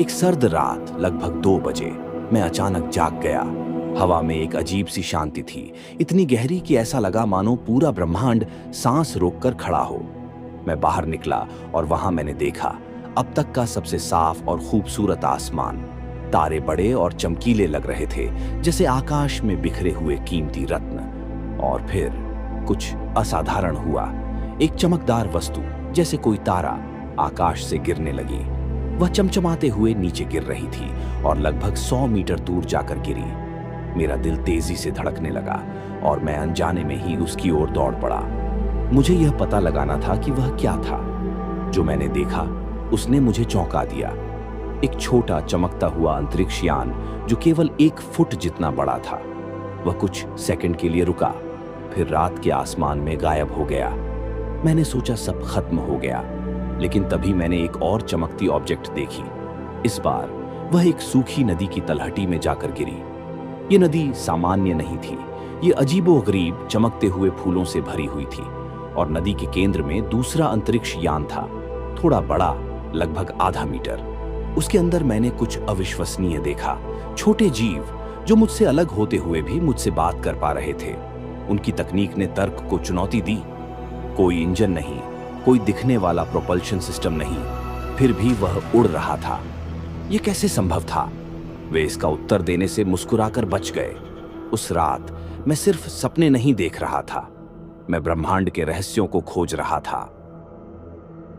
एक सर्द रात लगभग 2 बजे मैं अचानक जाग गया। हवा में एक अजीब सी शांति थी, इतनी गहरी कि ऐसा लगा मानो पूरा ब्रह्मांड सांस रोककर खड़ा हो। मैं बाहर निकला और वहां मैंने देखा अब तक का सबसे साफ और खूबसूरत आसमान। तारे बड़े और चमकीले लग रहे थे, जैसे आकाश में बिखरे हुए कीमती रत्न। और फिर कुछ असाधारण हुआ। एक चमकदार वस्तु जैसे कोई तारा आकाश से गिरने लगी। वह चमचमाते हुए नीचे गिर रही थी और लगभग 100 मीटर दूर जाकर गिरी। मेरा दिल तेजी से धड़कने लगा और मैं अनजाने में ही उसकी ओर दौड़ पड़ा। मुझे यह पता लगाना था कि वह क्या था। जो मैंने देखा उसने मुझे चौंका दिया। एक छोटा चमकता हुआ अंतरिक्ष यान जो केवल 1 फुट जितना बड़ा था। वह कुछ सेकंड के लिए रुका, फिर रात के आसमान में गायब हो गया। मैंने सोचा सब खत्म हो गया, लेकिन तभी मैंने एक और चमकती ऑब्जेक्ट देखी। इस बार वह एक सूखी नदी की तलहटी में जाकर गिरी। ये नदी सामान्य नहीं थी, ये अजीबोगरीब चमकते हुए फूलों से भरी हुई थी। और नदी के केंद्र में दूसरा अंतरिक्ष यान था, थोड़ा बड़ा, लगभग आधा मीटर। उसके अंदर मैंने कुछ अविश्वसनीय देखा। छोटे जीव जो मुझसे अलग होते हुए भी मुझसे बात कर पा रहे थे। उनकी तकनीक ने तर्क को चुनौती दी। कोई इंजन नहीं, कोई दिखने वाला प्रोपल्शन सिस्टम नहीं, फिर भी वह उड़ रहा था। यह कैसे संभव था? वे इसका उत्तर देने से मुस्कुराकर बच गए। उस रात मैं सिर्फ सपने नहीं देख रहा था, मैं ब्रह्मांड के रहस्यों को खोज रहा था।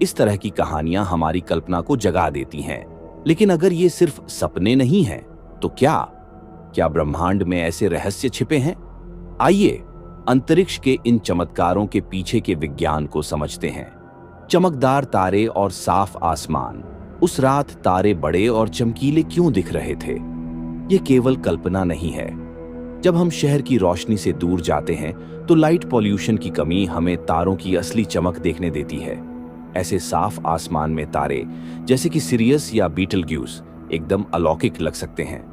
इस तरह की कहानियां हमारी कल्पना को जगा देती हैं, लेकिन अगर ये सिर्फ सपने नहीं हैं, तो क्या ब्रह्मांड में ऐसे रहस्य छिपे हैं? आइए अंतरिक्ष के इन चमत्कारों के पीछे के विज्ञान को समझते हैं। चमकदार तारे और साफ आसमान। उस रात तारे बड़े और चमकीले क्यों दिख रहे थे? ये केवल कल्पना नहीं है। जब हम शहर की रोशनी से दूर जाते हैं तो लाइट पॉल्यूशन की कमी हमें तारों की असली चमक देखने देती है। ऐसे साफ आसमान में तारे जैसे कि सिरियस या बीटलग्यूस एकदम अलौकिक लग सकते हैं।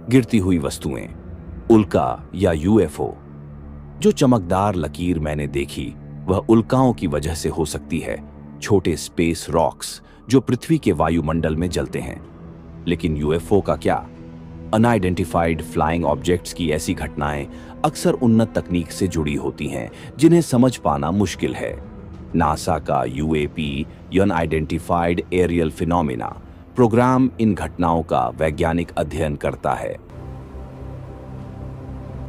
गिरती हुई वस्तुएं, उल्का या यूएफओ। जो चमकदार लकीर मैंने देखी वह उल्काओं की वजह से हो सकती है, छोटे स्पेस रॉक्स जो पृथ्वी के वायुमंडल में जलते हैं। लेकिन यूएफओ का क्या? अनआइडेंटिफाइड फ्लाइंग ऑब्जेक्ट्स की ऐसी घटनाएं अक्सर उन्नत तकनीक से जुड़ी होती हैं, जिन्हें समझ पाना मुश्किल है। नासा का UAP unidentified aerial phenomena programme इन घटनाओं का वैज्ञानिक अध्ययन करता है।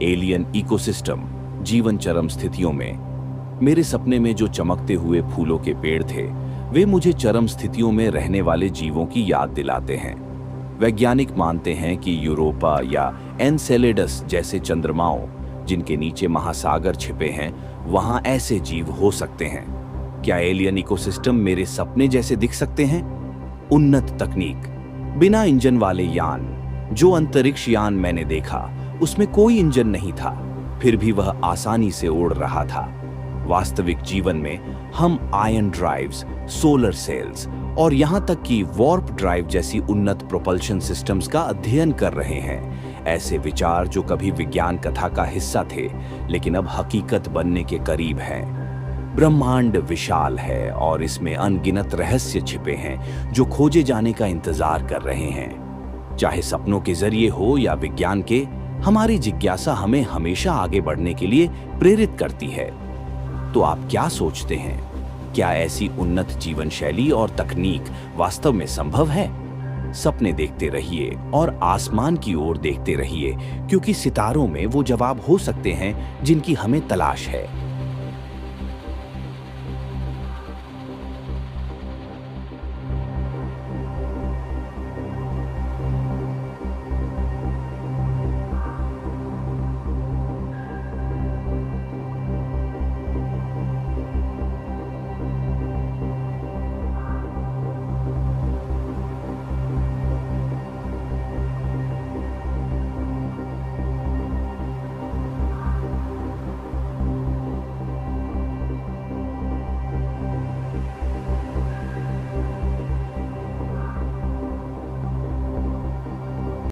एलियन इकोसिस्टम, जीवन चरम स्थितियों में। मेरे सपने में जो चमकते हुए फूलों के पेड़ थे, वे मुझे चरम स्थितियों में रहने वाले जीवों की याद दिलाते हैं। वैज्ञानिक मानते हैं कि यूरोपा या एनसेलेडस जैसे चंद्रमाओं, जिनके नीचे महासागर छिपे हैं, वहां ऐसे जीव हो सकते हैं। क्या एलियन इकोसिस्टम मेरे सपने जैसे दिख सकते हैं? उन्नत तकनीक, बिना इंजन वाले यान। जो अंतरिक्ष यान मैंने देखा उसमें कोई इंजन नहीं था, फिर भी वह आसानी से उड़ रहा था। वास्तविक जीवन में हम आयन ड्राइव्स, सोलर सेल्स और यहां तक कि वॉर्प ड्राइव जैसी उन्नत प्रोपल्शन सिस्टम्स का अध्ययन कर रहे हैं। ऐसे विचार जो कभी विज्ञान कथा का हिस्सा थे, लेकिन अब हकीकत बनने के करीब हैं। ब्रह्मांड विशाल है और इसमें अनगिनत रहस्य छिपे हैं जो खोजे जाने का इंतजार कर रहे हैं। चाहे सपनों के जरिए हो या विज्ञान के, हमारी जिज्ञासा हमें हमेशा आगे बढ़ने के लिए प्रेरित करती है। तो आप क्या सोचते हैं? क्या ऐसी उन्नत जीवन शैली और तकनीक वास्तव में संभव है? सपने देखते रहिए और आसमान की ओर देखते रहिए, क्योंकि सितारों में वो जवाब हो सकते हैं जिनकी हमें तलाश है।